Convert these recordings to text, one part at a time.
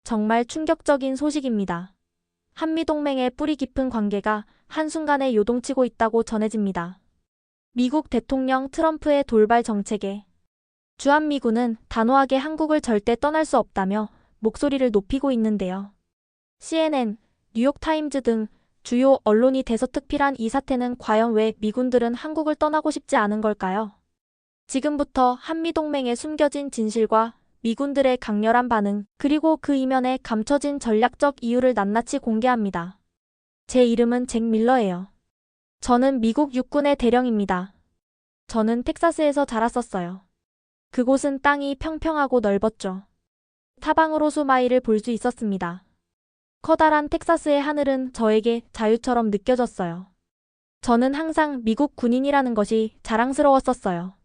정말 충격적인 소식입니다. 한미동맹의 뿌리 깊은 관계가 한순간에 요동치고 있다고 전해집니다. 미국 대통령 트럼프의 돌발 정책에 주한미군은 단호하게 한국을 절대 떠날 수 없다며 목소리를 높이고 있는데요. CNN, 뉴욕타임즈 등 주요 언론이 대서특필한 이 사태는 과연 왜 미군들은 한국을 떠나고 싶지 않은 걸까요? 지금부터 한미동맹의 숨겨진 진실과 미군들의 강렬한 반응, 그리고 그 이면에 감춰진 전략적 이유를 낱낱이 공개합니다. 제 이름은 잭 밀러예요. 저는 미국 육군의 대령입니다. 저는 텍사스에서 자랐었어요. 그곳은 땅이 평평하고 넓었죠. 사방으로 수마일을 볼 수 있었습니다. 커다란 텍사스의 하늘은 저에게 자유처럼 느껴졌어요. 저는 항상 미국 군인이라는 것이 자랑스러웠었어요.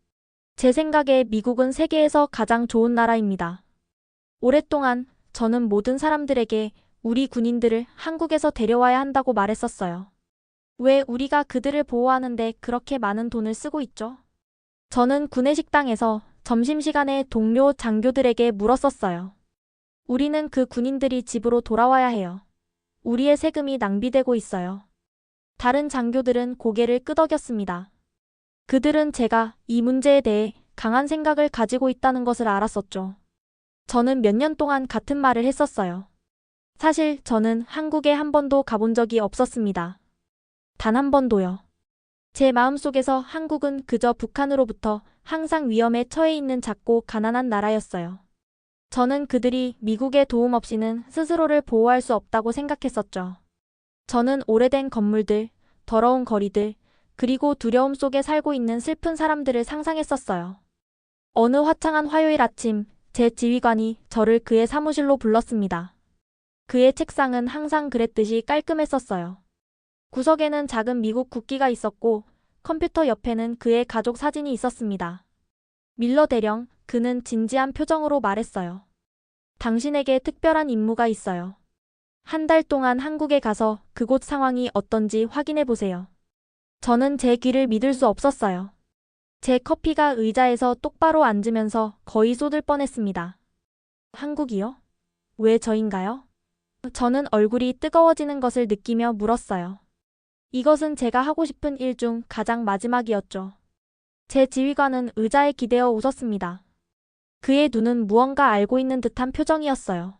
제 생각에 미국은 세계에서 가장 좋은 나라입니다. 오랫동안 저는 모든 사람들에게 우리 군인들을 한국에서 데려와야 한다고 말했었어요. 왜 우리가 그들을 보호하는데 그렇게 많은 돈을 쓰고 있죠? 저는 구내식당에서 점심시간에 동료 장교들에게 물었었어요. 우리는 그 군인들이 집으로 돌아와야 해요. 우리의 세금이 낭비되고 있어요. 다른 장교들은 고개를 끄덕였습니다. 그들은 제가 이 문제에 대해 강한 생각을 가지고 있다는 것을 알았었죠. 저는 몇 년 동안 같은 말을 했었어요. 사실 저는 한국에 한 번도 가본 적이 없었습니다. 단 한 번도요. 제 마음속에서 한국은 그저 북한으로부터 항상 위험에 처해 있는 작고 가난한 나라였어요. 저는 그들이 미국의 도움 없이는 스스로를 보호할 수 없다고 생각했었죠. 저는 오래된 건물들, 더러운 거리들, 그리고 두려움 속에 살고 있는 슬픈 사람들을 상상했었어요. 어느 화창한 화요일 아침, 제 지휘관이 저를 그의 사무실로 불렀습니다. 그의 책상은 항상 그랬듯이 깔끔했었어요. 구석에는 작은 미국 국기가 있었고 컴퓨터 옆에는 그의 가족 사진이 있었습니다. 밀러 대령, 그는 진지한 표정으로 말했어요. 당신에게 특별한 임무가 있어요. 한 달 동안 한국에 가서 그곳 상황이 어떤지 확인해 보세요. 저는 제 귀를 믿을 수 없었어요. 제 커피가 의자에서 똑바로 앉으면서 거의 쏟을 뻔했습니다. 한국이요? 왜 저인가요? 저는 얼굴이 뜨거워지는 것을 느끼며 물었어요. 이것은 제가 하고 싶은 일 중 가장 마지막이었죠. 제 지휘관은 의자에 기대어 웃었습니다. 그의 눈은 무언가 알고 있는 듯한 표정이었어요.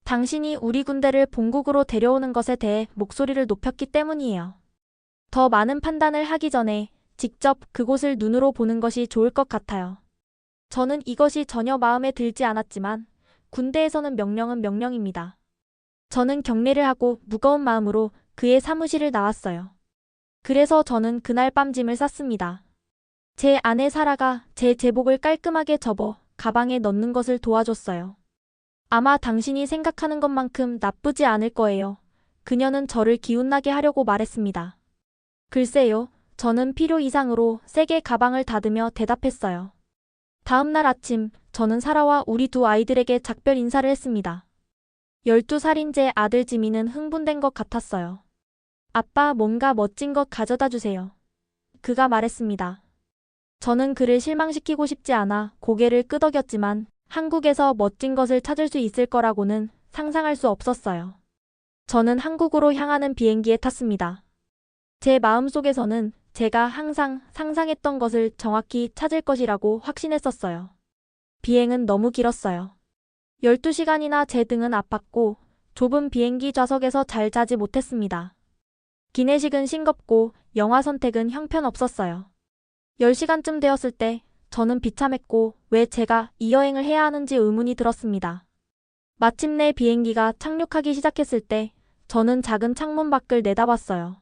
당신이 우리 군대를 본국으로 데려오는 것에 대해 목소리를 높였기 때문이에요. 더 많은 판단을 하기 전에 직접 그곳을 눈으로 보는 것이 좋을 것 같아요. 저는 이것이 전혀 마음에 들지 않았지만 군대에서는 명령은 명령입니다. 저는 경례를 하고 무거운 마음으로 그의 사무실을 나왔어요. 그래서 저는 그날 밤 짐을 쌌습니다. 제 아내 사라가 제 제복을 깔끔하게 접어 가방에 넣는 것을 도와줬어요. 아마 당신이 생각하는 것만큼 나쁘지 않을 거예요. 그녀는 저를 기운나게 하려고 말했습니다. 글쎄요, 저는 필요 이상으로 세게 가방을 닫으며 대답했어요. 다음 날 아침, 저는 사라와 우리 두 아이들에게 작별 인사를 했습니다. 12살인 제 아들 지미는 흥분된 것 같았어요. 아빠, 뭔가 멋진 것 가져다 주세요. 그가 말했습니다. 저는 그를 실망시키고 싶지 않아 고개를 끄덕였지만 한국에서 멋진 것을 찾을 수 있을 거라고는 상상할 수 없었어요. 저는 한국으로 향하는 비행기에 탔습니다. 제 마음속에서는 제가 항상 상상했던 것을 정확히 찾을 것이라고 확신했었어요. 비행은 너무 길었어요. 12시간이나 제 등은 아팠고 좁은 비행기 좌석에서 잘 자지 못했습니다. 기내식은 싱겁고 영화 선택은 형편없었어요. 10시간쯤 되었을 때 저는 비참했고 왜 제가 이 여행을 해야 하는지 의문이 들었습니다. 마침내 비행기가 착륙하기 시작했을 때 저는 작은 창문 밖을 내다봤어요.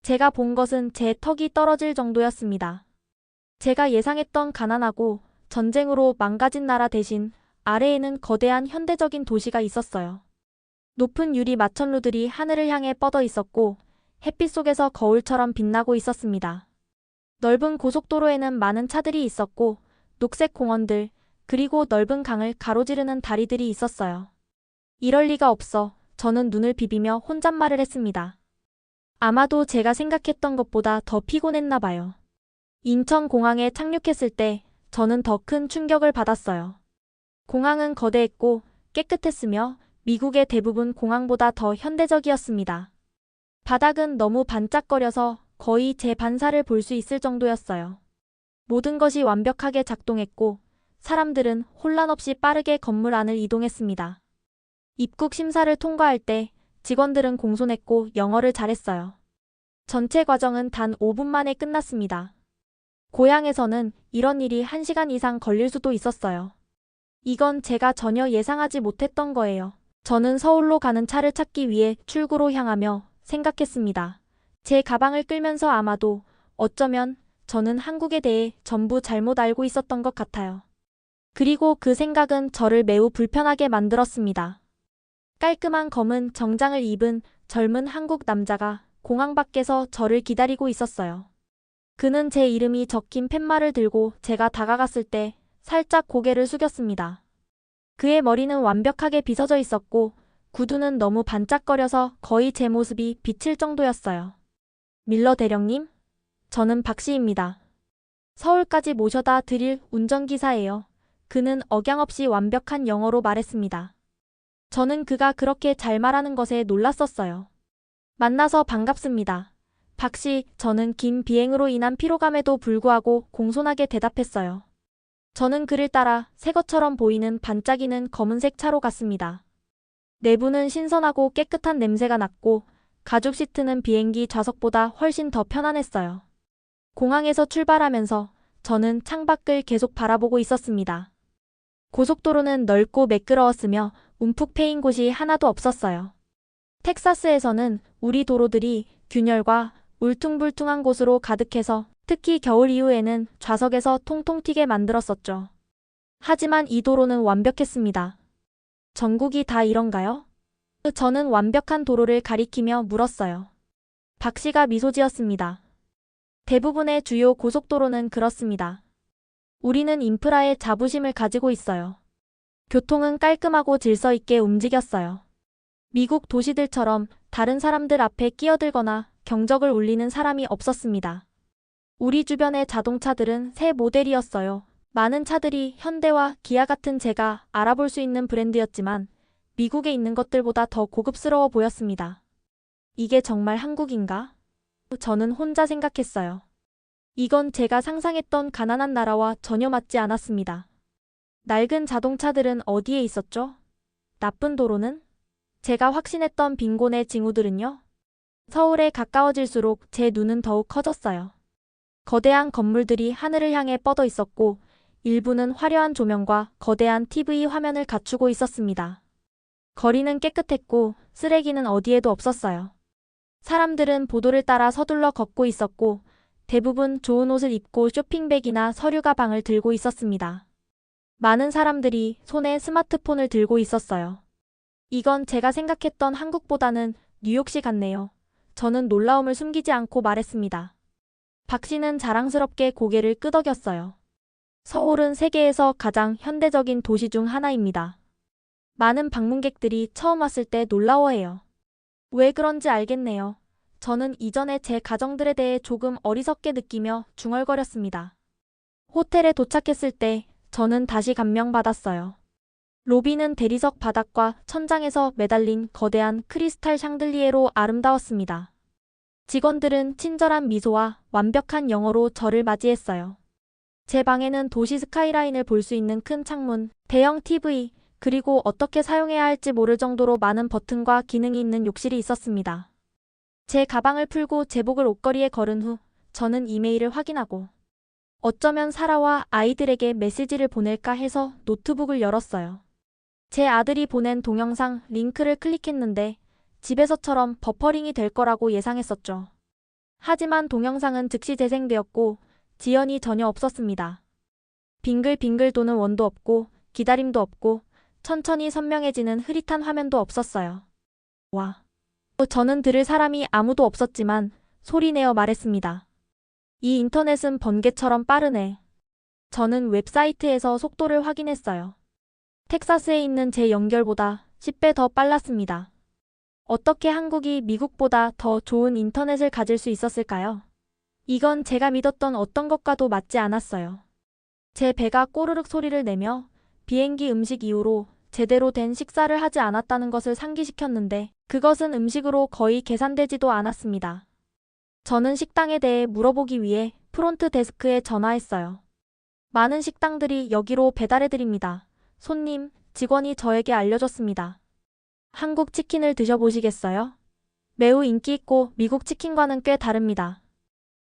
제가 본 것은 제 턱이 떨어질 정도였습니다. 제가 예상했던 가난하고 전쟁으로 망가진 나라 대신 아래에는 거대한 현대적인 도시가 있었어요. 높은 유리 마천루들이 하늘을 향해 뻗어 있었고 햇빛 속에서 거울처럼 빛나고 있었습니다. 넓은 고속도로에는 많은 차들이 있었고 녹색 공원들, 그리고 넓은 강을 가로지르는 다리들이 있었어요. 이럴 리가 없어 저는 눈을 비비며 혼잣말을 했습니다. 아마도 제가 생각했던 것보다 더 피곤했나 봐요. 인천공항에 착륙했을 때 저는 더 큰 충격을 받았어요. 공항은 거대했고 깨끗했으며 미국의 대부분 공항보다 더 현대적이었습니다. 바닥은 너무 반짝거려서 거의 제 반사를 볼 수 있을 정도였어요. 모든 것이 완벽하게 작동했고 사람들은 혼란 없이 빠르게 건물 안을 이동했습니다. 입국 심사를 통과할 때 직원들은 공손했고 영어를 잘했어요. 전체 과정은 단 5분 만에 끝났습니다. 고향에서는 이런 일이 1시간 이상 걸릴 수도 있었어요. 이건 제가 전혀 예상하지 못했던 거예요. 저는 서울로 가는 차를 찾기 위해 출구로 향하며 생각했습니다. 제 가방을 끌면서 아마도 어쩌면 저는 한국에 대해 전부 잘못 알고 있었던 것 같아요. 그리고 그 생각은 저를 매우 불편하게 만들었습니다. 깔끔한 검은 정장을 입은 젊은 한국 남자가 공항 밖에서 저를 기다리고 있었어요. 그는 제 이름이 적힌 팻말을 들고 제가 다가갔을 때 살짝 고개를 숙였습니다. 그의 머리는 완벽하게 빗어져 있었고 구두는 너무 반짝거려서 거의 제 모습이 비칠 정도였어요. 밀러 대령님? 저는 박 씨입니다. 서울까지 모셔다 드릴 운전기사예요. 그는 억양 없이 완벽한 영어로 말했습니다. 저는 그가 그렇게 잘 말하는 것에 놀랐었어요. 만나서 반갑습니다. 박 씨, 저는 긴 비행으로 인한 피로감에도 불구하고 공손하게 대답했어요. 저는 그를 따라 새 것처럼 보이는 반짝이는 검은색 차로 갔습니다. 내부는 신선하고 깨끗한 냄새가 났고 가죽 시트는 비행기 좌석보다 훨씬 더 편안했어요. 공항에서 출발하면서 저는 창밖을 계속 바라보고 있었습니다. 고속도로는 넓고 매끄러웠으며 움푹 패인 곳이 하나도 없었어요. 텍사스에서는 우리 도로들이 균열과 울퉁불퉁한 곳으로 가득해서 특히 겨울 이후에는 좌석에서 통통 튀게 만들었었죠. 하지만 이 도로는 완벽했습니다. 전국이 다 이런가요? 저는 완벽한 도로를 가리키며 물었어요. 박 씨가 미소 지었습니다. 대부분의 주요 고속도로는 그렇습니다. 우리는 인프라에 자부심을 가지고 있어요. 교통은 깔끔하고 질서 있게 움직였어요. 미국 도시들처럼 다른 사람들 앞에 끼어들거나 경적을 울리는 사람이 없었습니다. 우리 주변의 자동차들은 새 모델이었어요. 많은 차들이 현대와 기아 같은 제가 알아볼 수 있는 브랜드였지만 미국에 있는 것들보다 더 고급스러워 보였습니다. 이게 정말 한국인가? 저는 혼자 생각했어요. 이건 제가 상상했던 가난한 나라와 전혀 맞지 않았습니다. 낡은 자동차들은 어디에 있었죠? 나쁜 도로는? 제가 확신했던 빈곤의 징후들은요? 서울에 가까워질수록 제 눈은 더욱 커졌어요. 거대한 건물들이 하늘을 향해 뻗어 있었고 일부는 화려한 조명과 거대한 TV 화면을 갖추고 있었습니다. 거리는 깨끗했고 쓰레기는 어디에도 없었어요. 사람들은 보도를 따라 서둘러 걷고 있었고 대부분 좋은 옷을 입고 쇼핑백이나 서류 가방을 들고 있었습니다. 많은 사람들이 손에 스마트폰을 들고 있었어요. 이건 제가 생각했던 한국보다는 뉴욕시 같네요. 저는 놀라움을 숨기지 않고 말했습니다. 박 씨는 자랑스럽게 고개를 끄덕였어요. 서울은 세계에서 가장 현대적인 도시 중 하나입니다. 많은 방문객들이 처음 왔을 때 놀라워해요. 왜 그런지 알겠네요. 저는 이전에 제 가정들에 대해 조금 어리석게 느끼며 중얼거렸습니다. 호텔에 도착했을 때 저는 다시 감명받았어요. 로비는 대리석 바닥과 천장에서 매달린 거대한 크리스탈 샹들리에로 아름다웠습니다. 직원들은 친절한 미소와 완벽한 영어로 저를 맞이했어요. 제 방에는 도시 스카이라인을 볼 수 있는 큰 창문, 대형 TV, 그리고 어떻게 사용해야 할지 모를 정도로 많은 버튼과 기능이 있는 욕실이 있었습니다. 제 가방을 풀고 제복을 옷걸이에 걸은 후 저는 이메일을 확인하고 어쩌면 사라와 아이들에게 메시지를 보낼까 해서 노트북을 열었어요. 제 아들이 보낸 동영상 링크를 클릭했는데 집에서처럼 버퍼링이 될 거라고 예상했었죠. 하지만 동영상은 즉시 재생되었고 지연이 전혀 없었습니다. 빙글빙글 도는 원도 없고 기다림도 없고 천천히 선명해지는 흐릿한 화면도 없었어요. 와. 저는 들을 사람이 아무도 없었지만 소리내어 말했습니다. 이 인터넷은 번개처럼 빠르네. 저는 웹사이트에서 속도를 확인했어요. 텍사스에 있는 제 연결보다 10배 더 빨랐습니다. 어떻게 한국이 미국보다 더 좋은 인터넷을 가질 수 있었을까요? 이건 제가 믿었던 어떤 것과도 맞지 않았어요. 제 배가 꼬르륵 소리를 내며 비행기 음식 이후로 제대로 된 식사를 하지 않았다는 것을 상기시켰는데 그것은 음식으로 거의 계산되지도 않았습니다. 저는 식당에 대해 물어보기 위해 프론트 데스크에 전화했어요. 많은 식당들이 여기로 배달해드립니다. 손님, 직원이 저에게 알려줬습니다. 한국 치킨을 드셔보시겠어요? 매우 인기 있고 미국 치킨과는 꽤 다릅니다.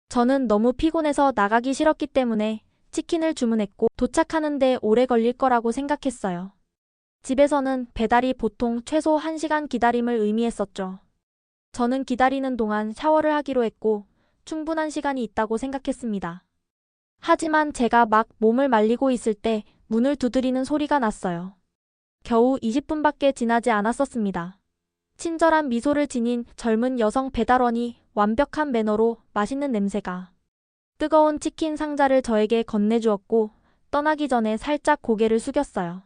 저는 너무 피곤해서 나가기 싫었기 때문에 치킨을 주문했고 도착하는데 오래 걸릴 거라고 생각했어요. 집에서는 배달이 보통 최소 1시간 기다림을 의미했었죠. 저는 기다리는 동안 샤워를 하기로 했고 충분한 시간이 있다고 생각했습니다. 하지만 제가 막 몸을 말리고 있을 때 문을 두드리는 소리가 났어요. 겨우 20분밖에 지나지 않았었습니다. 친절한 미소를 지닌 젊은 여성 배달원이 완벽한 매너로 맛있는 냄새가 뜨거운 치킨 상자를 저에게 건네주었고 떠나기 전에 살짝 고개를 숙였어요.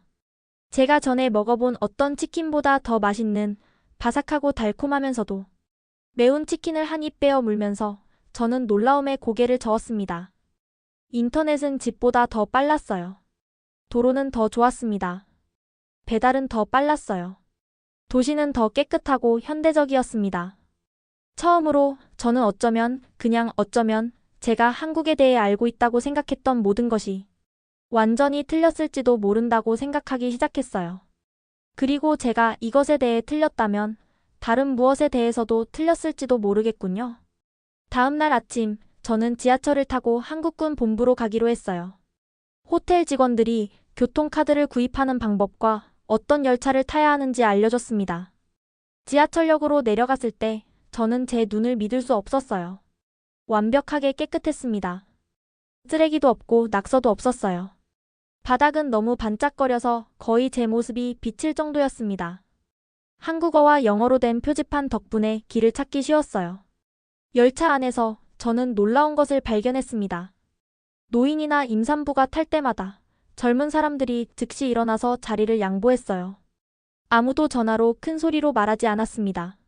제가 전에 먹어본 어떤 치킨보다 더 맛있는 바삭하고 달콤하면서도 매운 치킨을 한 입 빼어 물면서 저는 놀라움에 고개를 저었습니다. 인터넷은 집보다 더 빨랐어요. 도로는 더 좋았습니다. 배달은 더 빨랐어요. 도시는 더 깨끗하고 현대적이었습니다. 처음으로 저는 그냥 어쩌면 제가 한국에 대해 알고 있다고 생각했던 모든 것이 완전히 틀렸을지도 모른다고 생각하기 시작했어요. 그리고 제가 이것에 대해 틀렸다면 다른 무엇에 대해서도 틀렸을지도 모르겠군요. 다음 날 아침, 저는 지하철을 타고 한국군 본부로 가기로 했어요. 호텔 직원들이 교통카드를 구입하는 방법과 어떤 열차를 타야 하는지 알려줬습니다. 지하철역으로 내려갔을 때 저는 제 눈을 믿을 수 없었어요. 완벽하게 깨끗했습니다. 쓰레기도 없고 낙서도 없었어요. 바닥은 너무 반짝거려서 거의 제 모습이 비칠 정도였습니다. 한국어와 영어로 된 표지판 덕분에 길을 찾기 쉬웠어요. 열차 안에서 저는 놀라운 것을 발견했습니다. 노인이나 임산부가 탈 때마다 젊은 사람들이 즉시 일어나서 자리를 양보했어요. 아무도 전화로 큰 소리로 말하지 않았습니다.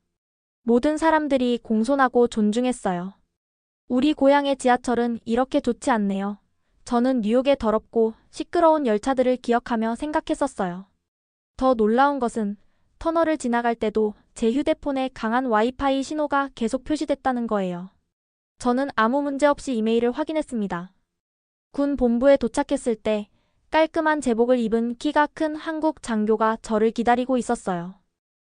모든 사람들이 공손하고 존중했어요. 우리 고향의 지하철은 이렇게 좋지 않네요. 저는 뉴욕의 더럽고 시끄러운 열차들을 기억하며 생각했었어요. 더 놀라운 것은 터널을 지나갈 때도 제 휴대폰에 강한 와이파이 신호가 계속 표시됐다는 거예요. 저는 아무 문제 없이 이메일을 확인했습니다. 군 본부에 도착했을 때 깔끔한 제복을 입은 키가 큰 한국 장교가 저를 기다리고 있었어요.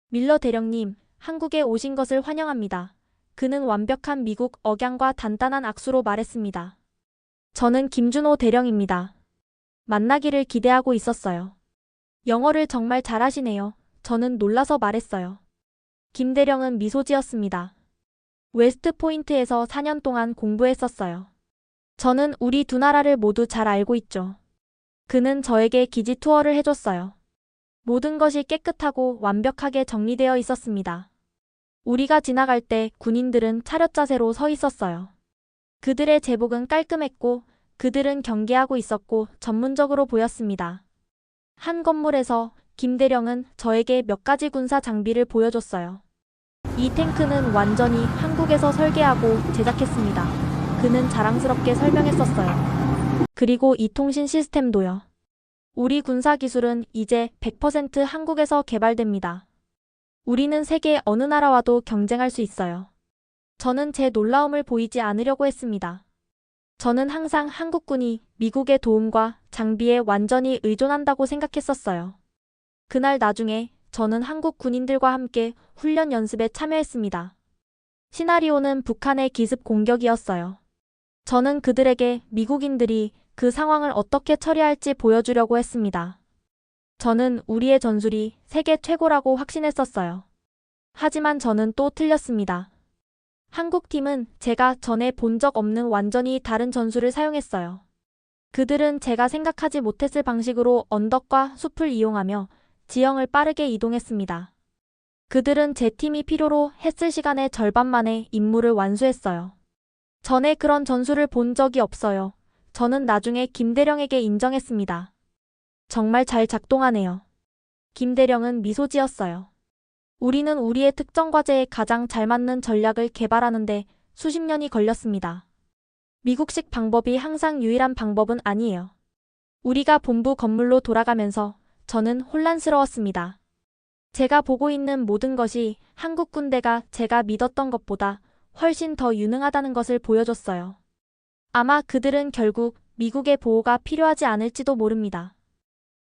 밀러 대령님, 한국에 오신 것을 환영합니다. 그는 완벽한 미국 억양과 단단한 악수로 말했습니다. 저는 김준호 대령입니다. 만나기를 기대하고 있었어요. 영어를 정말 잘하시네요. 저는 놀라서 말했어요. 김 대령은 미소 지었습니다. 웨스트포인트에서 4년 동안 공부했었어요. 저는 우리 두 나라를 모두 잘 알고 있죠. 그는 저에게 기지 투어를 해줬어요. 모든 것이 깨끗하고 완벽하게 정리되어 있었습니다. 우리가 지나갈 때 군인들은 차렷 자세로 서 있었어요. 그들의 제복은 깔끔했고 그들은 경계하고 있었고 전문적으로 보였습니다. 한 건물에서 김 대령은 저에게 몇 가지 군사 장비를 보여줬어요. 이 탱크는 완전히 한국에서 설계하고 제작했습니다. 그는 자랑스럽게 설명했었어요. 그리고 이 통신 시스템도요. 우리 군사 기술은 이제 100% 한국에서 개발됩니다. 우리는 세계 어느 나라와도 경쟁할 수 있어요. 저는 제 놀라움을 보이지 않으려고 했습니다. 저는 항상 한국군이 미국의 도움과 장비에 완전히 의존한다고 생각했었어요. 그날 나중에 저는 한국 군인들과 함께 훈련 연습에 참여했습니다. 시나리오는 북한의 기습 공격이었어요. 저는 그들에게 미국인들이 그 상황을 어떻게 처리할지 보여주려고 했습니다. 저는 우리의 전술이 세계 최고라고 확신했었어요. 하지만 저는 또 틀렸습니다. 한국팀은 제가 전에 본 적 없는 완전히 다른 전술을 사용했어요. 그들은 제가 생각하지 못했을 방식으로 언덕과 숲을 이용하며 지형을 빠르게 이동했습니다. 그들은 제 팀이 필요로 했을 시간의 절반 만에 임무를 완수했어요. 전에 그런 전술을 본 적이 없어요. 저는 나중에 김대령에게 인정했습니다. 정말 잘 작동하네요. 김대령은 미소 지었어요. 우리는 우리의 특정 과제에 가장 잘 맞는 전략을 개발하는데 수십 년이 걸렸습니다. 미국식 방법이 항상 유일한 방법은 아니에요. 우리가 본부 건물로 돌아가면서 저는 혼란스러웠습니다. 제가 보고 있는 모든 것이 한국 군대가 제가 믿었던 것보다 훨씬 더 유능하다는 것을 보여줬어요. 아마 그들은 결국 미국의 보호가 필요하지 않을지도 모릅니다.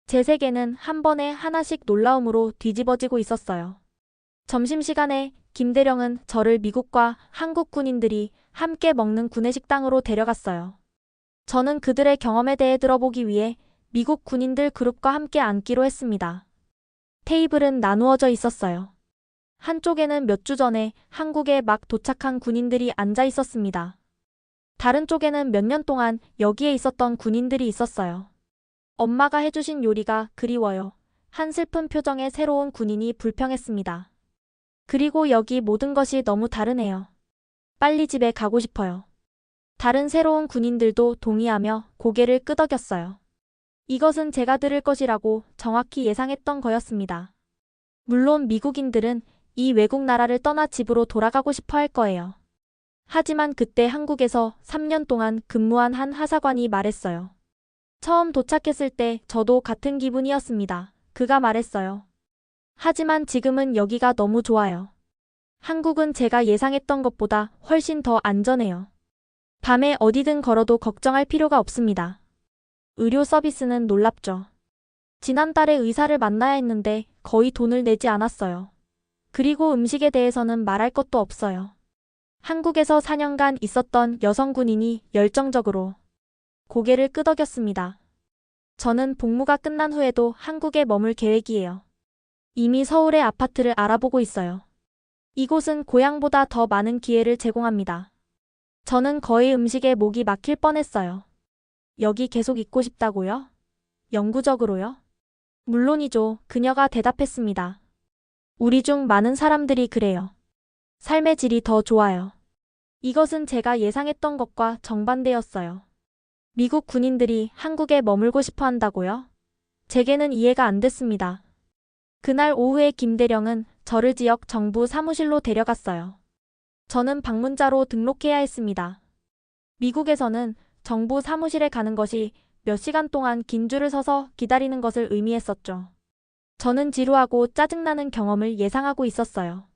제 세계는 한 번에 하나씩 놀라움으로 뒤집어지고 있었어요. 점심시간에 김대령은 저를 미국과 한국 군인들이 함께 먹는 구내식당으로 데려갔어요. 저는 그들의 경험에 대해 들어보기 위해 미국 군인들 그룹과 함께 앉기로 했습니다. 테이블은 나누어져 있었어요. 한쪽에는 몇 주 전에 한국에 막 도착한 군인들이 앉아 있었습니다. 다른 쪽에는 몇 년 동안 여기에 있었던 군인들이 있었어요. 엄마가 해주신 요리가 그리워요. 한 슬픈 표정의 새로운 군인이 불평했습니다. 그리고 여기 모든 것이 너무 다르네요. 빨리 집에 가고 싶어요. 다른 새로운 군인들도 동의하며 고개를 끄덕였어요. 이것은 제가 들을 것이라고 정확히 예상했던 거였습니다. 물론 미국인들은 이 외국 나라를 떠나 집으로 돌아가고 싶어 할 거예요. 하지만 그때 한국에서 3년 동안 근무한 한 하사관이 말했어요. 처음 도착했을 때 저도 같은 기분이었습니다. 그가 말했어요. 하지만 지금은 여기가 너무 좋아요. 한국은 제가 예상했던 것보다 훨씬 더 안전해요. 밤에 어디든 걸어도 걱정할 필요가 없습니다. 의료 서비스는 놀랍죠. 지난달에 의사를 만나야 했는데 거의 돈을 내지 않았어요. 그리고 음식에 대해서는 말할 것도 없어요. 한국에서 4년간 있었던 여성 군인이 열정적으로 고개를 끄덕였습니다. 저는 복무가 끝난 후에도 한국에 머물 계획이에요. 이미 서울의 아파트를 알아보고 있어요. 이곳은 고향보다 더 많은 기회를 제공합니다. 저는 거의 음식에 목이 막힐 뻔했어요. 여기 계속 있고 싶다고요? 영구적으로요? 물론이죠. 그녀가 대답했습니다. 우리 중 많은 사람들이 그래요. 삶의 질이 더 좋아요. 이것은 제가 예상했던 것과 정반대였어요. 미국 군인들이 한국에 머물고 싶어 한다고요? 제게는 이해가 안 됐습니다. 그날 오후에 김대령은 저를 지역 정부 사무실로 데려갔어요. 저는 방문자로 등록해야 했습니다. 미국에서는 정부 사무실에 가는 것이 몇 시간 동안 긴 줄을 서서 기다리는 것을 의미했었죠. 저는 지루하고 짜증나는 경험을 예상하고 있었어요.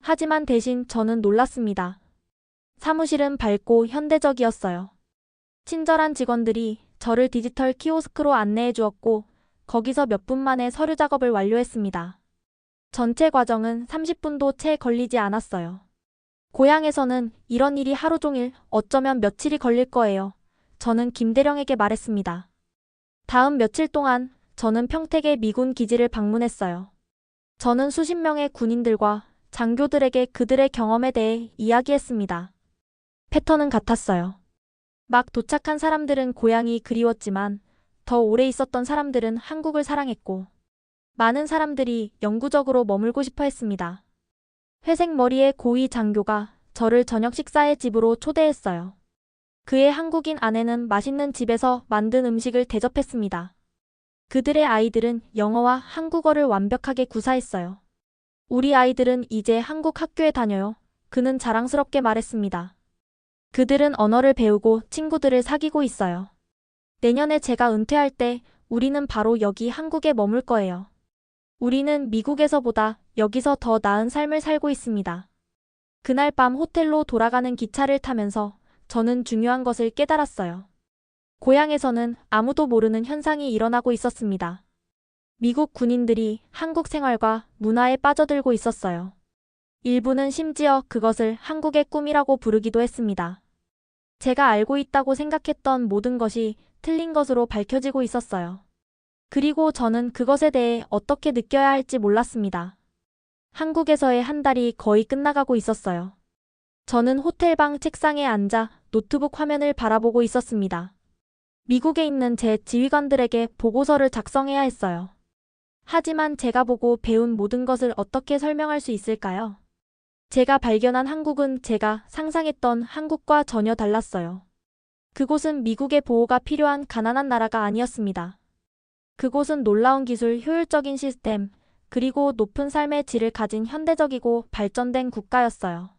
하지만 대신 저는 놀랐습니다. 사무실은 밝고 현대적이었어요. 친절한 직원들이 저를 디지털 키오스크로 안내해 주었고 거기서 몇 분 만에 서류 작업을 완료했습니다. 전체 과정은 30분도 채 걸리지 않았어요. 고향에서는 이런 일이 하루 종일 어쩌면 며칠이 걸릴 거예요. 저는 김대령에게 말했습니다. 다음 며칠 동안 저는 평택의 미군 기지를 방문했어요. 저는 수십 명의 군인들과 장교들에게 그들의 경험에 대해 이야기했습니다. 패턴은 같았어요. 막 도착한 사람들은 고향이 그리웠지만 더 오래 있었던 사람들은 한국을 사랑했고 많은 사람들이 영구적으로 머물고 싶어 했습니다. 회색 머리의 고위 장교가 저를 저녁 식사에 집으로 초대했어요. 그의 한국인 아내는 맛있는 집에서 만든 음식을 대접했습니다. 그들의 아이들은 영어와 한국어를 완벽하게 구사했어요. 우리 아이들은 이제 한국 학교에 다녀요. 그는 자랑스럽게 말했습니다. 그들은 언어를 배우고 친구들을 사귀고 있어요. 내년에 제가 은퇴할 때 우리는 바로 여기 한국에 머물 거예요. 우리는 미국에서보다 여기서 더 나은 삶을 살고 있습니다. 그날 밤 호텔로 돌아가는 기차를 타면서 저는 중요한 것을 깨달았어요. 고향에서는 아무도 모르는 현상이 일어나고 있었습니다. 미국 군인들이 한국 생활과 문화에 빠져들고 있었어요. 일부는 심지어 그것을 한국의 꿈이라고 부르기도 했습니다. 제가 알고 있다고 생각했던 모든 것이 틀린 것으로 밝혀지고 있었어요. 그리고 저는 그것에 대해 어떻게 느껴야 할지 몰랐습니다. 한국에서의 한 달이 거의 끝나가고 있었어요. 저는 호텔방 책상에 앉아 노트북 화면을 바라보고 있었습니다. 미국에 있는 제 지휘관들에게 보고서를 작성해야 했어요. 하지만 제가 보고 배운 모든 것을 어떻게 설명할 수 있을까요? 제가 발견한 한국은 제가 상상했던 한국과 전혀 달랐어요. 그곳은 미국의 보호가 필요한 가난한 나라가 아니었습니다. 그곳은 놀라운 기술, 효율적인 시스템, 그리고 높은 삶의 질을 가진 현대적이고 발전된 국가였어요.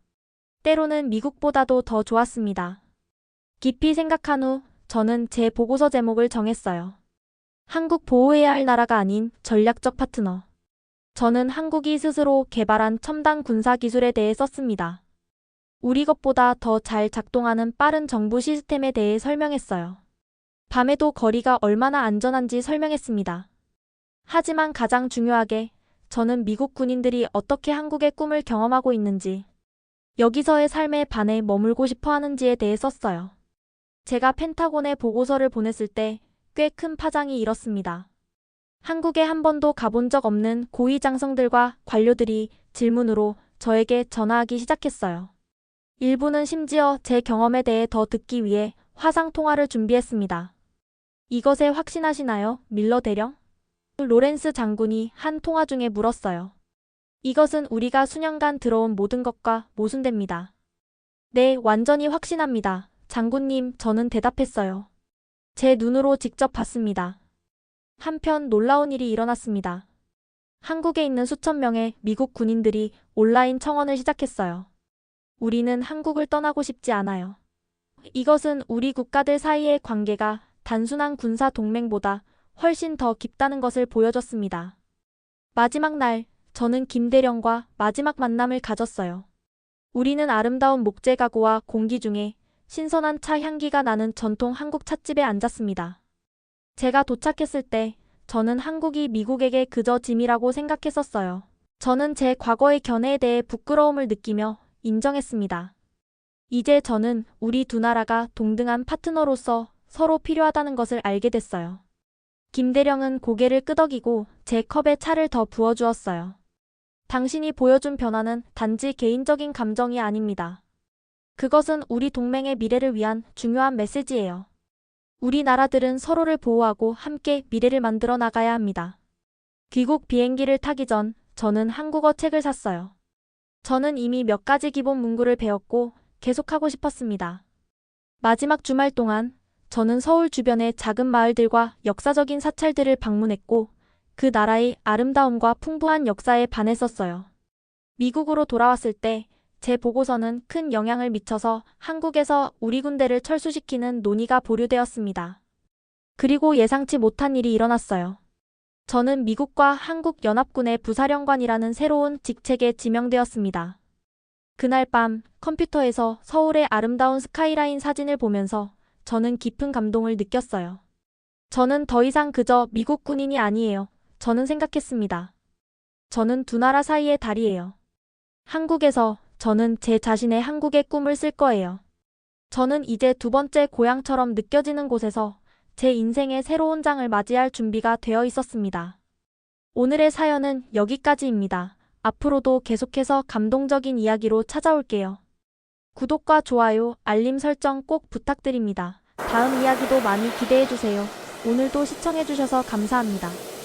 때로는 미국보다도 더 좋았습니다. 깊이 생각한 후 저는 제 보고서 제목을 정했어요. 한국 보호해야 할 나라가 아닌 전략적 파트너. 저는 한국이 스스로 개발한 첨단 군사 기술에 대해 썼습니다. 우리 것보다 더 잘 작동하는 빠른 정부 시스템에 대해 설명했어요. 밤에도 거리가 얼마나 안전한지 설명했습니다. 하지만 가장 중요하게 저는 미국 군인들이 어떻게 한국의 꿈을 경험하고 있는지, 여기서의 삶의 반에 머물고 싶어 하는지에 대해 썼어요. 제가 펜타곤에 보고서를 보냈을 때 꽤 큰 파장이 일었습니다. 한국에 한 번도 가본 적 없는 고위장성들과 관료들이 질문으로 저에게 전화하기 시작했어요. 일부는 심지어 제 경험에 대해 더 듣기 위해 화상 통화를 준비했습니다. 이것에 확신하시나요, 밀러 대령? 로렌스 장군이 한 통화 중에 물었어요. 이것은 우리가 수년간 들어온 모든 것과 모순됩니다. 네, 완전히 확신합니다. 장군님, 저는 대답했어요. 제 눈으로 직접 봤습니다. 한편 놀라운 일이 일어났습니다. 한국에 있는 수천 명의 미국 군인들이 온라인 청원을 시작했어요. 우리는 한국을 떠나고 싶지 않아요. 이것은 우리 국가들 사이의 관계가 단순한 군사 동맹보다 훨씬 더 깊다는 것을 보여줬습니다. 마지막 날, 저는 김대령과 마지막 만남을 가졌어요. 우리는 아름다운 목재 가구와 공기 중에 신선한 차 향기가 나는 전통 한국 찻집에 앉았습니다. 제가 도착했을 때 저는 한국이 미국에게 그저 짐이라고 생각했었어요. 저는 제 과거의 견해에 대해 부끄러움을 느끼며 인정했습니다. 이제 저는 우리 두 나라가 동등한 파트너로서 서로 필요하다는 것을 알게 됐어요. 김대령은 고개를 끄덕이고 제 컵에 차를 더 부어주었어요. 당신이 보여준 변화는 단지 개인적인 감정이 아닙니다. 그것은 우리 동맹의 미래를 위한 중요한 메시지예요. 우리 나라들은 서로를 보호하고 함께 미래를 만들어 나가야 합니다. 귀국 비행기를 타기 전 저는 한국어 책을 샀어요. 저는 이미 몇 가지 기본 문구를 배웠고 계속하고 싶었습니다. 마지막 주말 동안 저는 서울 주변의 작은 마을들과 역사적인 사찰들을 방문했고 그 나라의 아름다움과 풍부한 역사에 반했었어요. 미국으로 돌아왔을 때 제 보고서는 큰 영향을 미쳐서 한국에서 우리 군대를 철수시키는 논의가 보류되었습니다. 그리고 예상치 못한 일이 일어났어요. 저는 미국과 한국연합군의 부사령관이라는 새로운 직책에 지명되었습니다. 그날 밤 컴퓨터에서 서울의 아름다운 스카이라인 사진을 보면서 저는 깊은 감동을 느꼈어요. 저는 더 이상 그저 미국 군인이 아니에요. 저는 생각했습니다. 저는 두 나라 사이의 다리예요. 한국에서 저는 제 자신의 한국의 꿈을 쓸 거예요. 저는 이제 두 번째 고향처럼 느껴지는 곳에서 제 인생의 새로운 장을 맞이할 준비가 되어 있었습니다. 오늘의 사연은 여기까지입니다. 앞으로도 계속해서 감동적인 이야기로 찾아올게요. 구독과 좋아요, 알림 설정 꼭 부탁드립니다. 다음 이야기도 많이 기대해주세요. 오늘도 시청해주셔서 감사합니다.